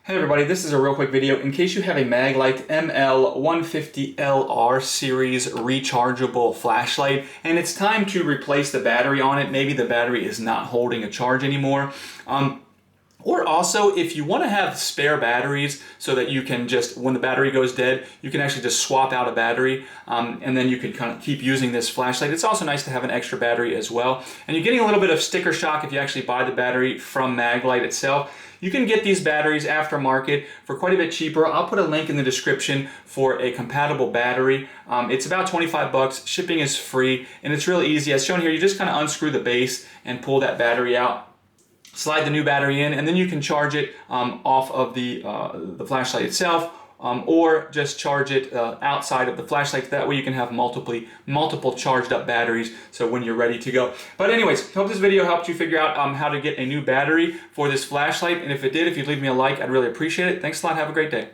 Hey everybody, this is a real quick video in case you have a Maglite ML150LR series rechargeable flashlight and it's time to replace the battery on it. Maybe the battery is not holding a charge anymore. Or also, if you want to have spare batteries so that you can just, when the battery goes dead, you can actually just swap out a battery and then you can kind of keep using this flashlight. It's also nice to have an extra battery as well. And you're getting a little bit of sticker shock if you actually buy the battery from Maglite itself. You can get these batteries aftermarket for quite a bit cheaper. I'll put a link in the description for a compatible battery. It's about 25 bucks. Shipping is free and it's really easy. As shown here, you just kind of unscrew the base and pull that battery out. Slide the new battery in, and then you can charge it off of the flashlight itself, or just charge it outside of the flashlight. That way you can have multiple charged up batteries, so when you're ready to go. But anyways, hope this video helped you figure out how to get a new battery for this flashlight, and if it did, if you'd leave me a like, I'd really appreciate it. Thanks a lot, have a great day.